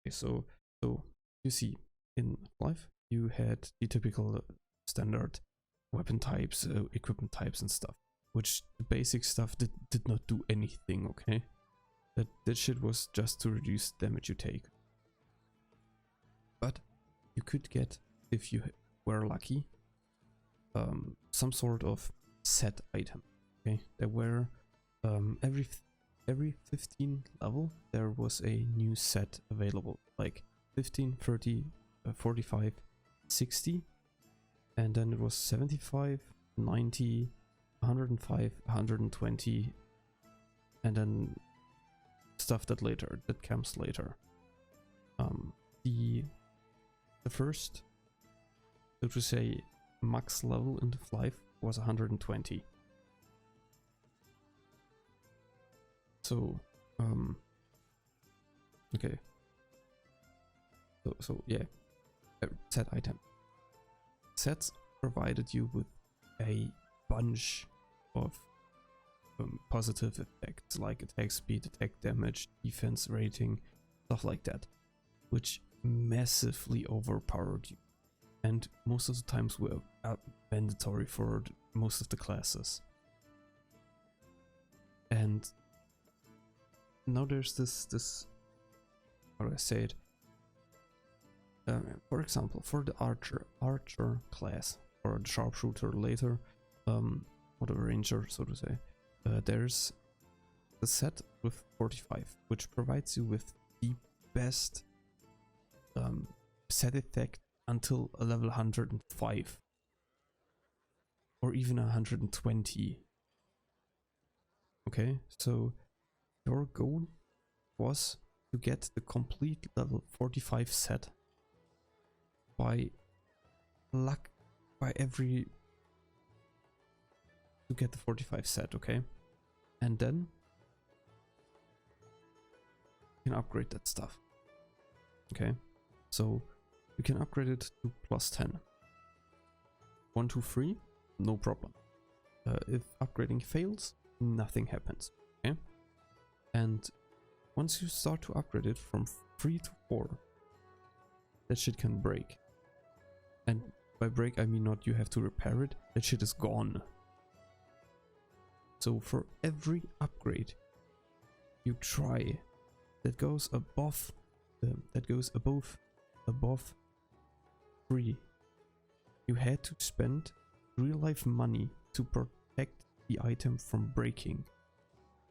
Okay, so you see in Flyff you had the typical standard weapon types, equipment types and stuff, which the basic stuff did not do anything, okay? That shit was just to reduce damage you take. But you could get, if you were lucky, some sort of set item, okay? There were every 15 level there was a new set available, like 15, 30, 45, 60, and then it was 75, 90, 105, 120, and then stuff that comes later. The first, so to say, max level in the Flyff was 120. So okay, so yeah, set item. Sets provided you with a bunch of positive effects like attack speed, attack damage, defense rating, stuff like that, which massively overpowered you, and most of the times were mandatory for most of the classes. And now there's this how do I say it? For example, for the archer class, or the sharpshooter later, or the ranger, so to say, there's the set with 45, which provides you with the best set effect until a level 105, or even 120. Okay, so your goal was to get the complete level 45 set by luck, to get the 45 set, okay? And then you can upgrade that stuff, okay? So you can upgrade it to plus 10. 1, 2, 3, no problem. If upgrading fails, nothing happens, okay? And once you start to upgrade it from 3 to 4, that shit can break. And by break I mean not you have to repair it, that shit is gone. So for every upgrade you try that goes above 3, you had to spend real life money to protect the item from breaking,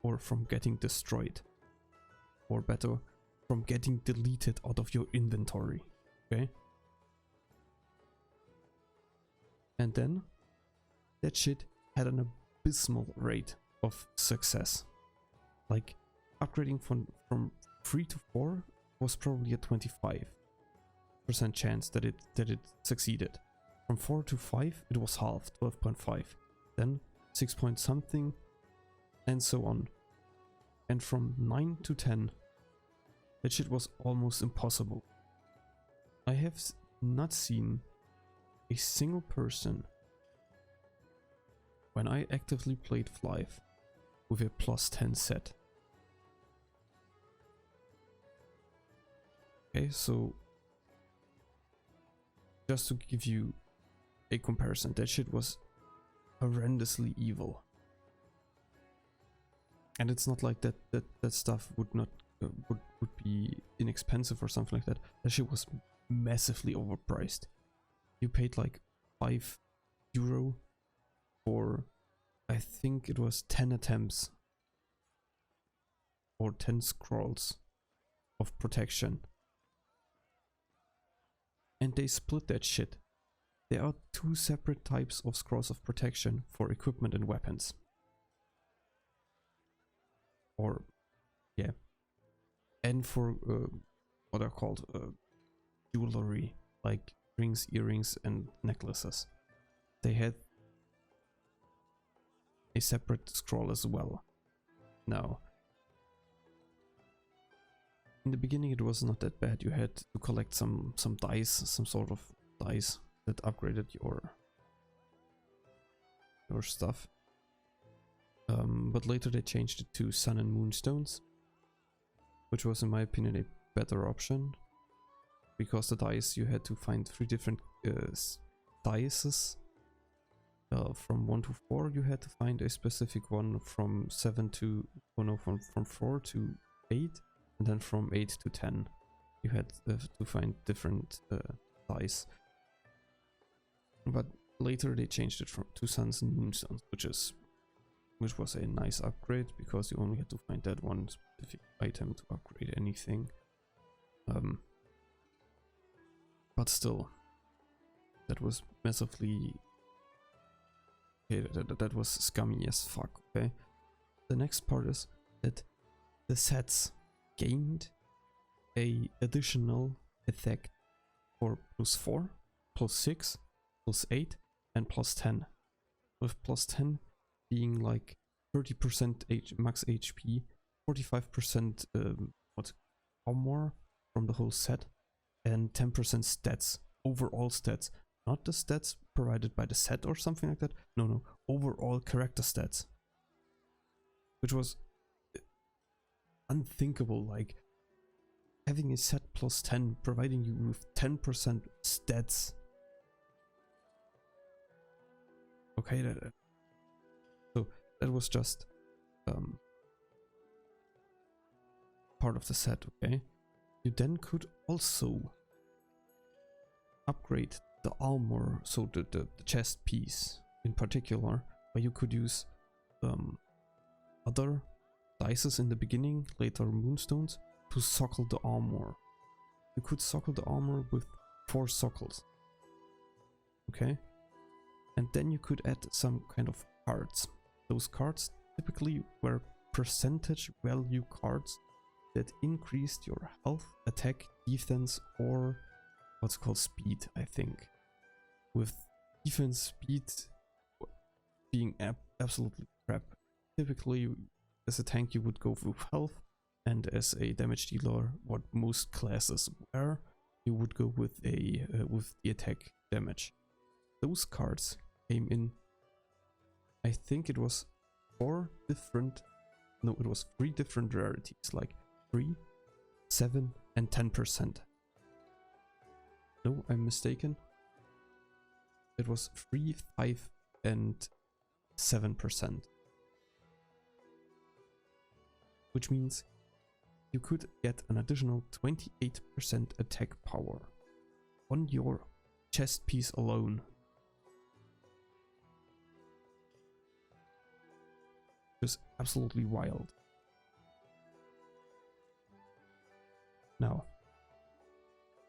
or from getting destroyed, or better, from getting deleted out of your inventory, okay? And then that shit had an abysmal rate of success. Like upgrading from 3 to 4 was probably a 25% chance that it succeeded. From 4 to 5 it was half, 12.5, then 6 point something, and so on. And from 9 to 10 that shit was almost impossible. I have not seen a single person when I actively played Flyff with a plus 10 set. Okay, so just to give you a comparison, that shit was horrendously evil. And it's not like that stuff would not would be inexpensive or something like that. That shit was massively overpriced. You paid like €5 for, I think it was 10 attempts or 10 scrolls of protection. And they split that shit. There are 2 separate types of scrolls of protection for equipment and weapons. Or, yeah. And for what are called jewelry, like rings, earrings and necklaces. They had a separate scroll as well. Now, in the beginning it was not that bad. You had to collect some dice, some sort of dice that upgraded your stuff. But later they changed it to sun and moon stones, which was in my opinion a better option. because the dice, you had to find 3 different dices. From 1 to 4 you had to find a specific one, from 7 to, oh no, from 4 to 8, and then from 8 to 10 you had to find different dice. But later they changed it to suns and moonstones, which was a nice upgrade, because you only had to find that one specific item to upgrade anything. But still, that was massively... Okay, that was scummy as fuck, okay? The next part is that the sets gained a additional effect for +4, +6, +8, and +10. With +10 being like 30% max HP, 45% or more from the whole set, and 10% stats, overall stats. Not the stats provided by the set or something like that. No, overall character stats. Which was unthinkable, like having a set +10 providing you with 10% stats. Okay, so that was just part of the set, okay? You then could also upgrade the armor, so the chest piece in particular, where you could use other dices in the beginning, later moonstones, to sockle the armor. You could sockle the armor with 4 sockles, okay? And then you could add some kind of cards. Those cards typically were percentage value cards that increased your health, attack, defense, or what's called speed, I think. With defense, speed being absolutely crap. Typically, as a tank you would go with health, and as a damage dealer, what most classes were, you would go with the attack damage. Those cards came in, I think it was 3 different rarities, like 3, 7, and 10%. No, I'm mistaken. It was 3, 5, and 7%. Which means you could get an additional 28% attack power on your chest piece alone. Just absolutely wild. Now,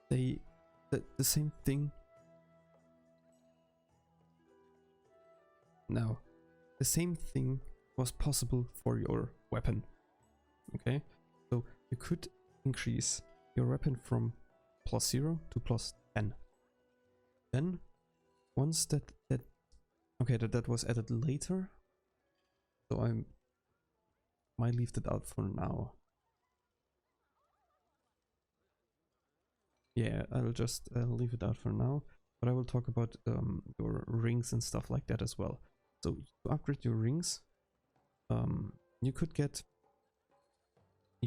the same thing. Now, the same thing was possible for your weapon. Okay, so you could increase your weapon from +0 to +10. Then, once that was added later, so I might leave that out for now. Yeah, I'll just leave it out for now, but I will talk about your rings and stuff like that as well. So to upgrade your rings, you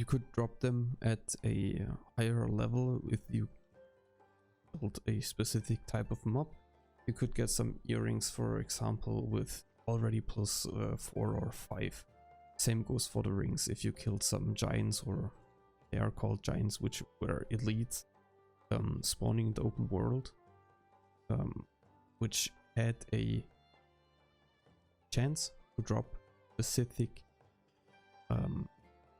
could drop them at a higher level if you build a specific type of mob. You could get some earrings, for example, with already +4 or 5. Same goes for the rings if you killed some giants, or they are called giants, which were elites spawning in the open world, which had a chance to drop specific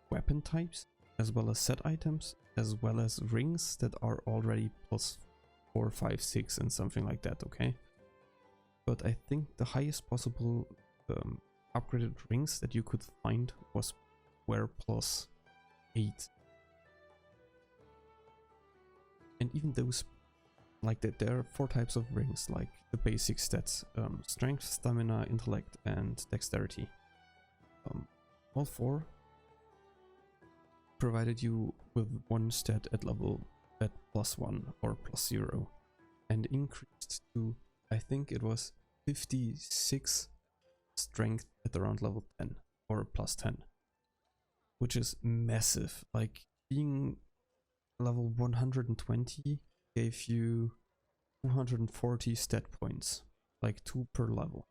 weapon types, as well as set items, as well as rings that are already +4, 5, 6 and something like that, okay? But I think the highest possible upgraded rings that you could find were +8. And even those, like that, there are 4 types of rings, like the basic stats: strength, stamina, intellect, and dexterity. All 4 provided you with 1 stat at +1 or +0, and increased to, I think it was 56 strength at around level 10 or +10, which is massive. Like being level 120 gave you 240 stat points, like 2 per level.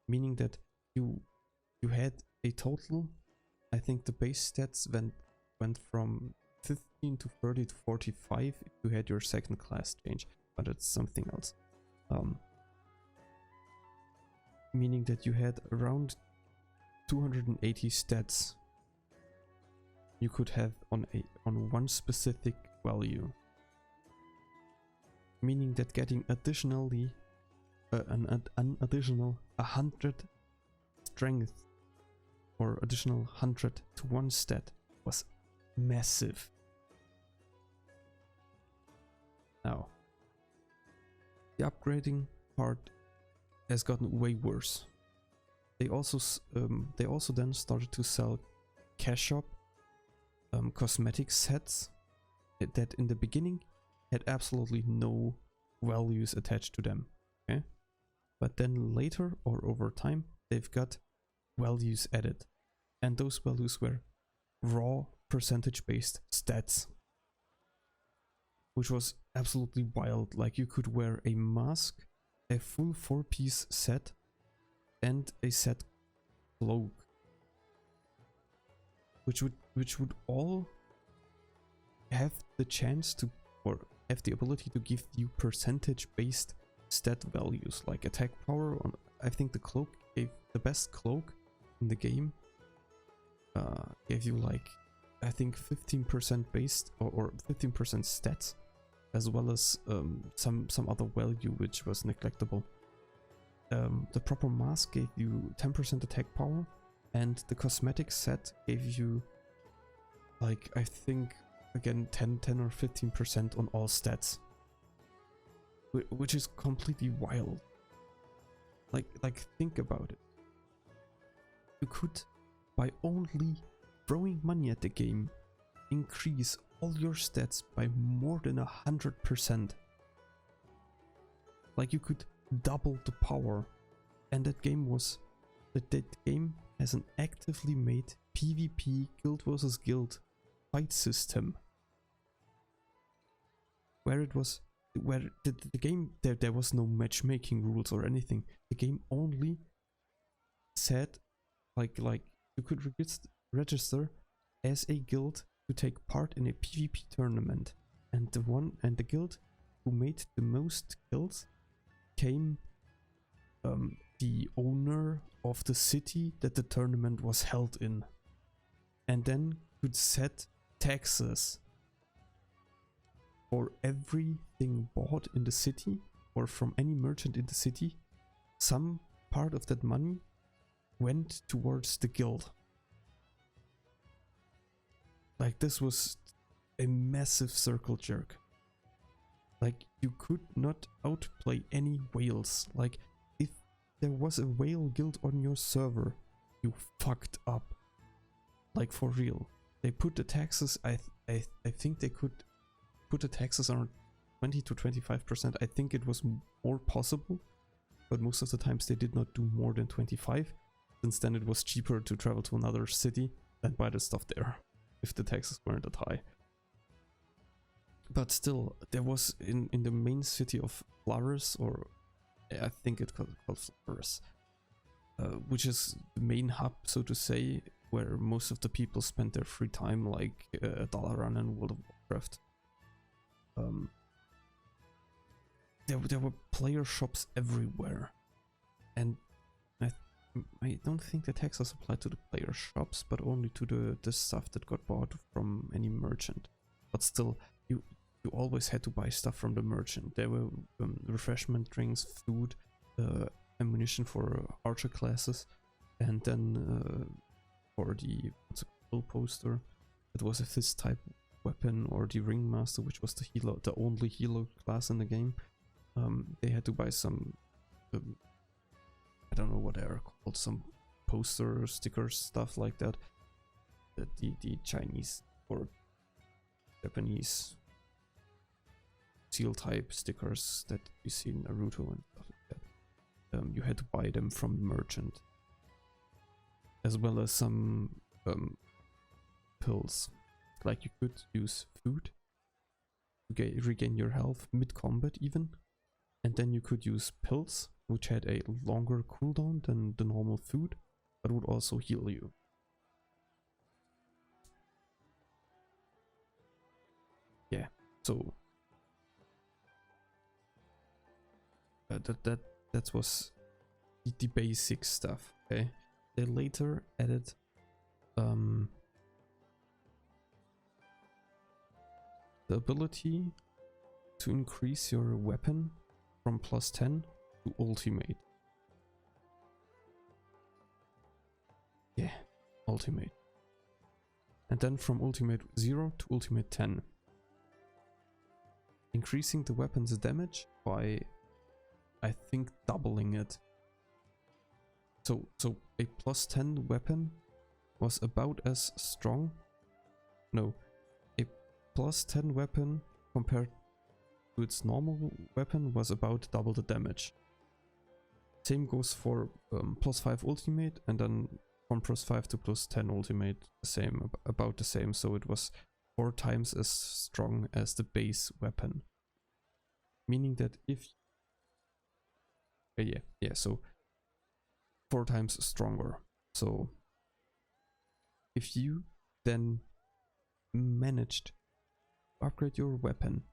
Meaning that you had a total, I think the base stats went from 15 to 30 to 45 if you had your second class change, but it's something else. Meaning that you had around 280 stats you could have on one specific value. Meaning that getting additionally an additional 100 strength or additional 100 to one stat was massive. Now, the upgrading part has gotten way worse. They also then started to sell cash shop cosmetic sets that in the beginning had absolutely no values attached to them. Okay, but then later or over time they've got values added, and those values were raw percentage based stats, which was absolutely wild. Like you could wear a mask, a full 4-piece set, and a set cloak, which would all have the chance to, or have the ability to give you percentage based stat values like attack power. I think the cloak gave the best cloak in the game, gave you like, I think 15% based or 15% stats, as well as some other value which was neglectable. The proper mask gave you 10% attack power, and the cosmetic set gave you like, I think again 10 or 15% on all stats, which is completely wild. Like think about it. You could, by only throwing money at the game, increase all your stats by more than 100%. Like you could double the power, and that game has an actively made PvP guild versus guild fight system, where the game there was no matchmaking rules or anything. The game only said like you could register as a guild to take part in a PvP tournament, and the guild who made the most kills became the owner of the city that the tournament was held in, and then could set taxes for everything bought in the city or from any merchant in the city. Some part of that money went towards the guild. Like, this was a massive circle jerk. Like, you could not outplay any whales. Like, if there was a whale guild on your server, you fucked up. Like, for real. They put the taxes, I think they could put the taxes on 20 to 25%. I think it was more possible, but most of the times they did not do more than 25, since then it was cheaper to travel to another city than buy the stuff there, if the taxes weren't that high. But still, there was in the main city of Flyff, or I think it's called Flyff, which is the main hub, so to say, where most of the people spend their free time, like Dalaran and World of Warcraft. There were player shops everywhere, and I don't think the taxes applied to the player shops, but only to the stuff that got bought from any merchant. But still, you always had to buy stuff from the merchant. There were refreshment drinks, food, ammunition for archer classes, and then for the bull poster, it was a fist type weapon, or the ringmaster, which was the only healer class in the game. They had to buy some I don't know what they are called, some poster stickers, stuff like that. The Chinese or Japanese seal type stickers that you see in Naruto and stuff like that. You had to buy them from the merchant, as well as some pills. Like, you could use food to regain your health mid-combat even. And then you could use pills, which had a longer cooldown than the normal food, but would also heal you. Yeah, so that was the basic stuff. Okay, they later added the ability to increase your weapon from +10 to ultimate. Yeah, ultimate. And then from ultimate 0 to ultimate 10. Increasing the weapon's damage by, I think, doubling it. So a +10 weapon was about as strong. No, a +10 weapon compared to its normal weapon was about double the damage. Same goes for +5 ultimate, and then from +5 to +10 ultimate, the same, about the same. So it was 4 times as strong as the base weapon. Meaning that if so 4 times stronger. So if you then managed to upgrade your weapon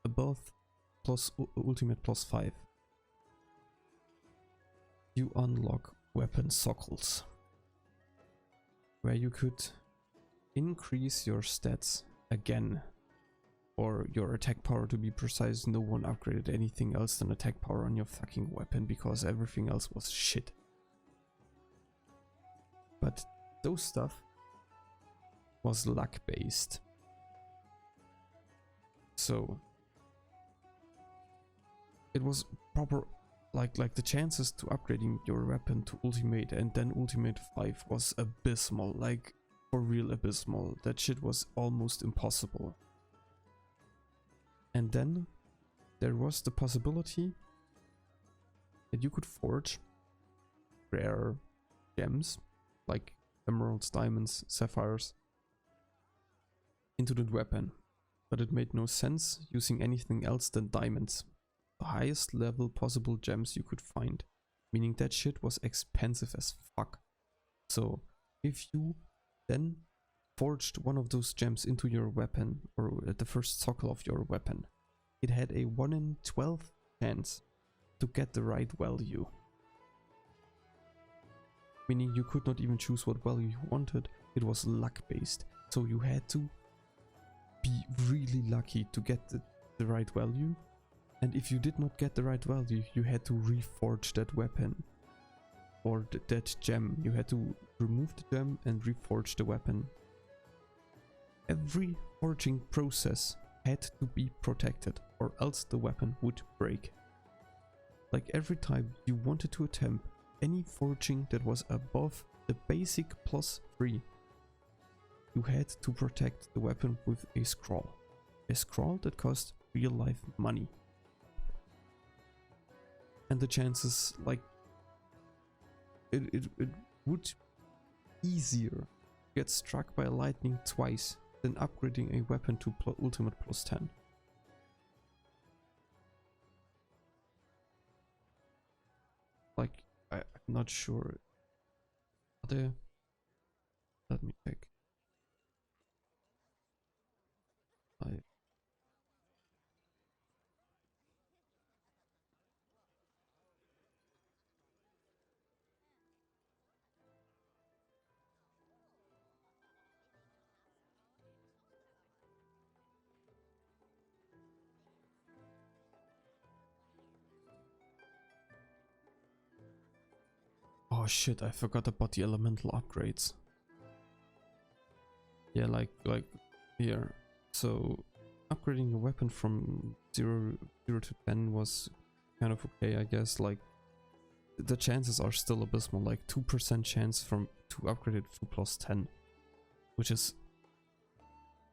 above ultimate +5, you unlock weapon sockles, where you could increase your stats again, or your attack power to be precise. No one upgraded anything else than attack power on your fucking weapon because everything else was shit. But those stuff was luck based. So it was proper, like the chances to upgrading your weapon to ultimate and then ultimate 5 was abysmal, like for real abysmal. That shit was almost impossible. And then there was the possibility that you could forge rare gems like emeralds, diamonds, sapphires into the weapon, but it made no sense using anything else than diamonds, the highest level possible gems you could find, meaning that shit was expensive as fuck. So if you then forged one of those gems into your weapon, or at the first sockle of your weapon, it had a 1 in 12 chance to get the right value. Meaning you could not even choose what value you wanted, it was luck based. So you had to be really lucky to get the right value. And if you did not get the right value, you had to reforge that weapon. Or that gem. You had to remove the gem and reforge the weapon. Every forging process had to be protected, or else the weapon would break. Like every time you wanted to attempt any forging that was above the basic +3, you had to protect the weapon with a scroll. A scroll that cost real life money. And the chances, like, it would easier get struck by lightning twice than upgrading a weapon to ultimate +10. Like, I'm not sure. Are there? Let me check. Oh shit, I forgot about the elemental upgrades. Yeah, like here. So upgrading a weapon from 0 to 10 was kind of okay, I guess. Like the chances are still abysmal, like 2% chance to upgrade it to +10, which is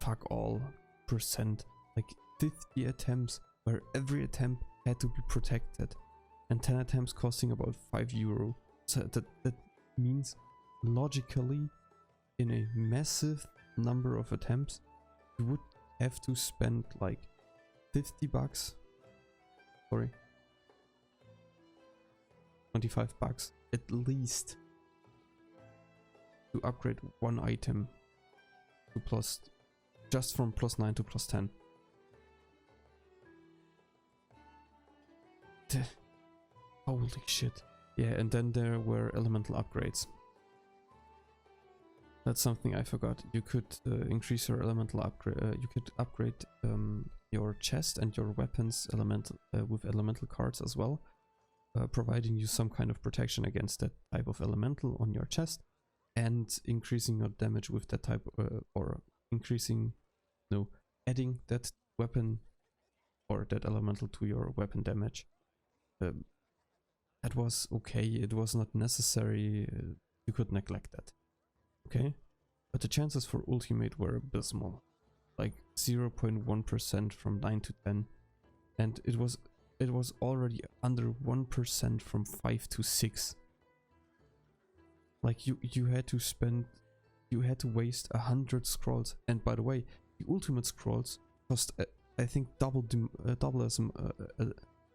fuck all percent. Like 50 attempts where every attempt had to be protected, and 10 attempts costing about €5. So that means logically, in a massive number of attempts, you would have to spend like $50. Sorry. $25 at least to upgrade one item to plus, just from +9 to +10. Holy shit. Yeah, and then there were elemental upgrades. That's something I forgot. You could increase your elemental upgrade. You could upgrade your chest and your weapons with elemental cards as well, providing you some kind of protection against that type of elemental on your chest, and increasing your damage with that type, or adding that weapon or that elemental to your weapon damage. That was okay. It was not necessary. You could neglect that. Okay, but the chances for ultimate were abysmal, like 0.1% from 9 to 10, and it was already under 1% from 5 to 6. Like you had to waste 100 scrolls, and by the way, the ultimate scrolls cost I think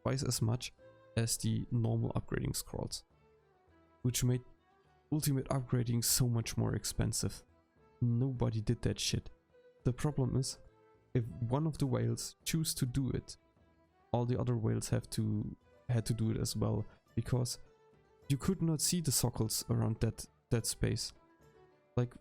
twice as much as the normal upgrading scrolls, which made ultimate upgrading so much more expensive. Nobody did that shit. The problem is, if one of the whales choose to do it, all the other whales had to do it as well, because you could not see the sockles around that space. Like,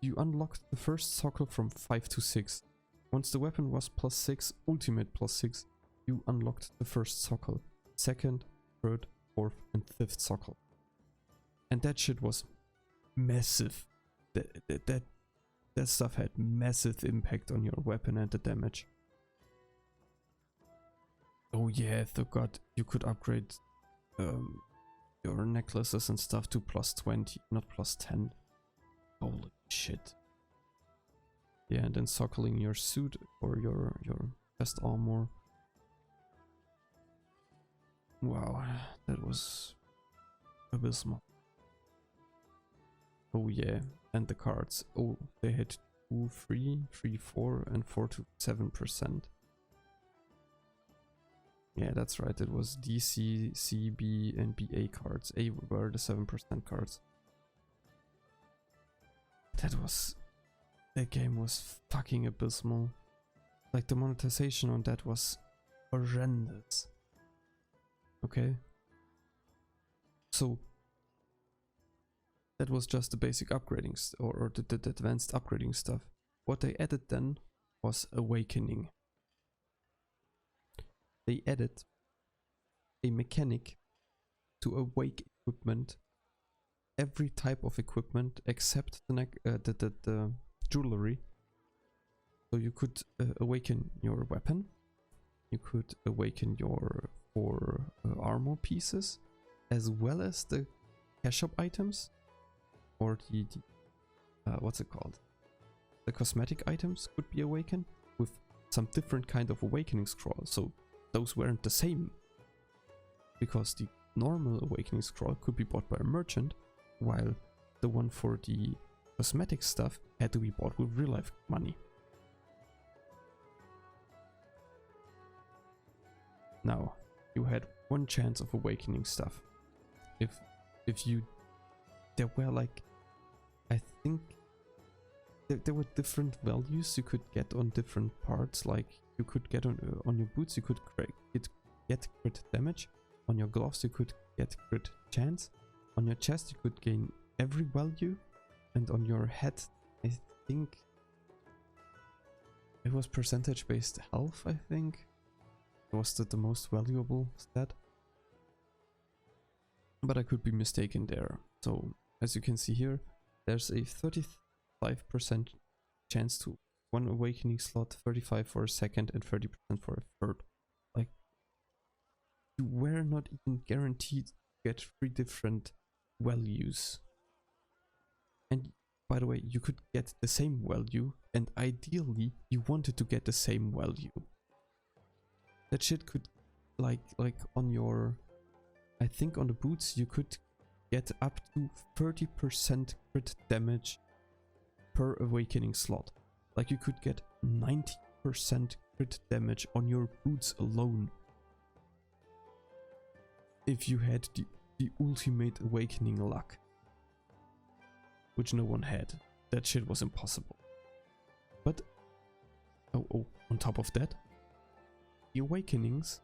you unlocked the first sockle from 5 to 6. Once the weapon was +6, ultimate +6, you unlocked the first sockle, second, third, fourth, and fifth sockle. And that shit was massive. That stuff had massive impact on your weapon and the damage. Oh yeah, I forgot you could upgrade your necklaces and stuff to +20, not +10. Holy shit. Yeah, and then sockling your suit or your chest armor. Wow, that was abysmal. Oh yeah, and the cards. Oh, they had 2, 3, 3, 4, and 4 to 7%. Yeah, that's right. It was DC, CB, and BA cards. A were the 7% cards. That game was fucking abysmal. Like, the monetization on that was horrendous. Okay? So, that was just the basic upgrading, or the advanced upgrading stuff. What they added then was Awakening. They added a mechanic to awake equipment, every type of equipment except the jewelry. So you could awaken your weapon, you could awaken your 4 armor pieces, as well as the cash shop items, or the what's it called? The cosmetic items could be awakened with some different kind of awakening scroll. So those weren't the same, because the normal awakening scroll could be bought by a merchant, while the one for the cosmetic stuff had to be bought with real life money. Now, you had one chance of awakening stuff. If you, there were like, I think there were different values you could get on different parts. Like, you could get on your boots, you could get crit damage. On your gloves, you could get crit chance. On your chest, you could gain every value. And on your head, I think it was percentage based health, I think. It was the most valuable stat. But I could be mistaken there. So, as you can see here, there's a 35% chance to one awakening slot, 35 for a second, and 30% for a third. Like, you were not even guaranteed to get 3 different values. And by the way, you could get the same value, and ideally you wanted to get the same value. That shit could, like on your, I think on the boots you could get up to 30% crit damage per awakening slot. Like, you could get 90 20% crit damage on your boots alone. If you had the ultimate awakening luck. Which no one had. That shit was impossible. But, on top of that, the awakenings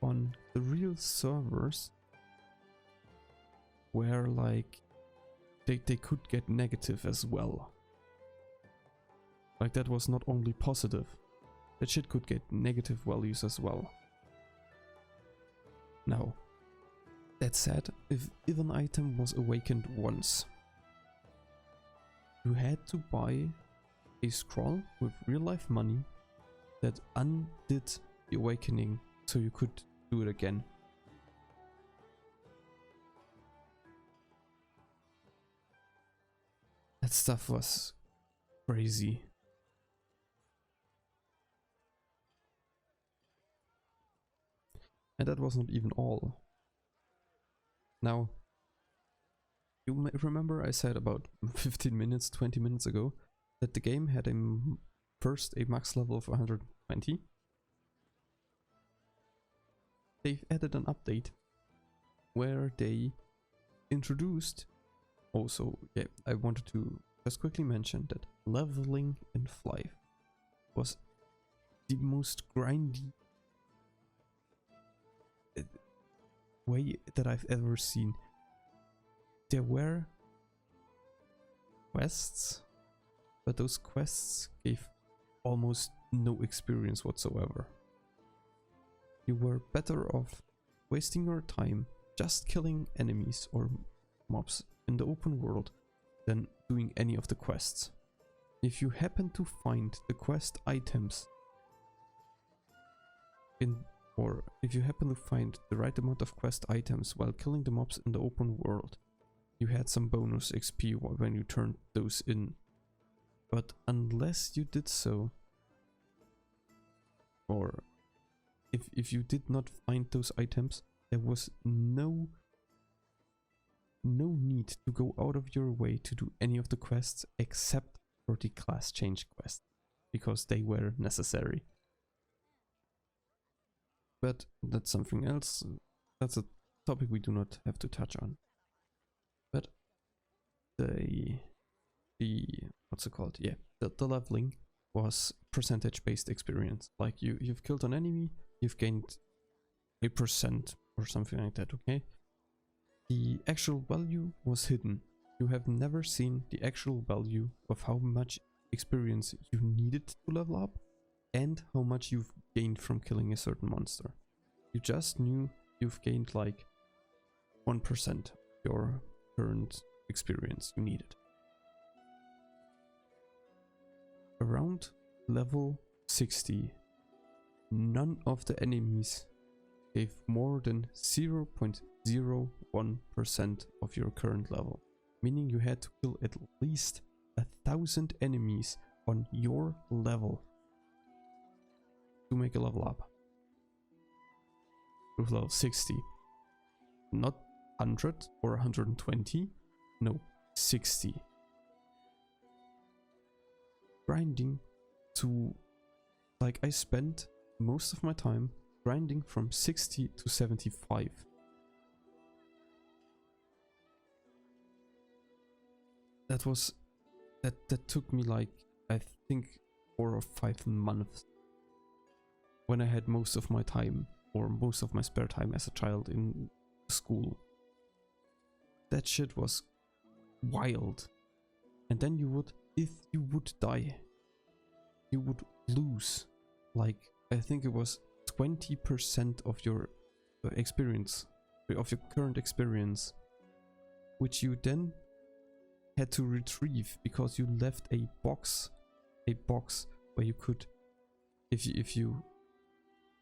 on the real servers were like, they could get negative as well. Like that was not only positive, that shit could get negative values as well. Now, that said, if an item was awakened once, you had to buy a scroll with real life money that undid the awakening so you could do it again. That stuff was crazy. And that was not even all. Now, you may remember I said about 15 minutes, 20 minutes ago that the game had first a max level of 120. They've added an update where they introduced also, yeah, I wanted to just quickly mention that leveling in Flyff was the most grindy way that I've ever seen. There were quests, but those quests gave almost no experience whatsoever. You were better off wasting your time just killing enemies or mobs in the open world than doing any of the quests. If you happen to find the quest items or if you happen to find the right amount of quest items while killing the mobs in the open world, you had some bonus XP when you turned those in. But unless you did so, or if you did not find those items, there was no need to go out of your way to do any of the quests except for the class change quest, because they were necessary. But that's something else. That's a topic we do not have to touch on. But the what's it called? Yeah, the leveling was percentage based experience. Like you've killed an enemy, you've gained a percent or something like that, okay? The actual value was hidden. You have never seen the actual value of how much experience you needed to level up and how much you've gained from killing a certain monster. You just knew you've gained like 1% your current experience you needed. Around level 60, none of the enemies gave more than 0.01% of your current level, meaning you had to kill at least 1,000 enemies on your level to make a level up. With level 60, not 100 or 120, no, 60. Grinding to, like, I spent most of my time grinding from 60 to 75. That took me like, I think 4 or 5 months when I had most of my time or most of my spare time as a child in school. That shit was wild. And then you would, if you would die, you would lose, like, I think it was 20% of your experience, of your current experience, which you then had to retrieve because you left a box where you could, if you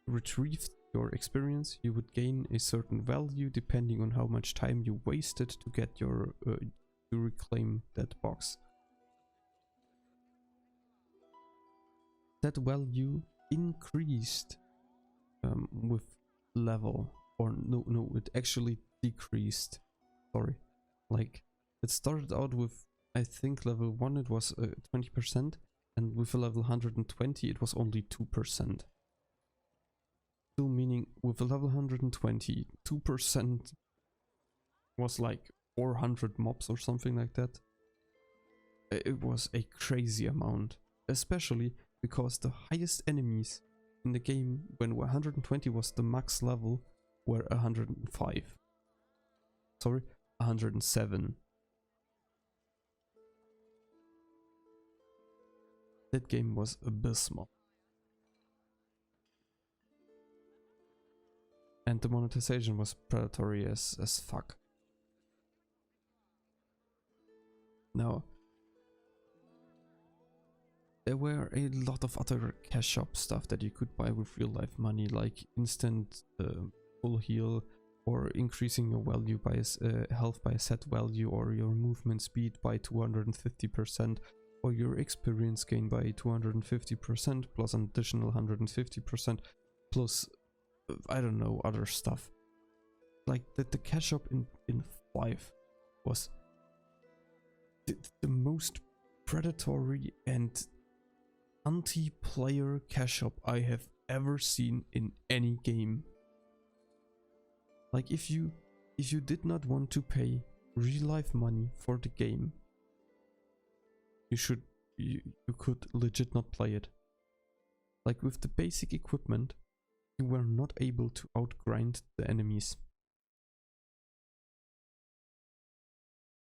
retrieved your experience, you would gain a certain value depending on how much time you wasted to get your to reclaim that box. That value increased with level, or no, it actually decreased. Sorry, like it started out with, I think level 1 it was 20%, and with a level 120 it was only 2%. Still meaning with a level 120, 2% was like 400 mobs or something like that. It was a crazy amount, especially because the highest enemies in the game when 120 was the max level were 105. Sorry, 107. That game was abysmal. And the monetization was predatory as fuck. Now, there were a lot of other cash shop stuff that you could buy with real life money, like instant full heal, or increasing your value by health by a set value, or your movement speed by 250%, or your experience gain by 250% plus an additional 150%, plus I don't know, other stuff. Like the cash shop in Flyff was the most predatory and anti-player cash shop I have ever seen in any game. Like if you did not want to pay real life money for the game, you could legit not play it. Like with the basic equipment, you were not able to outgrind the enemies.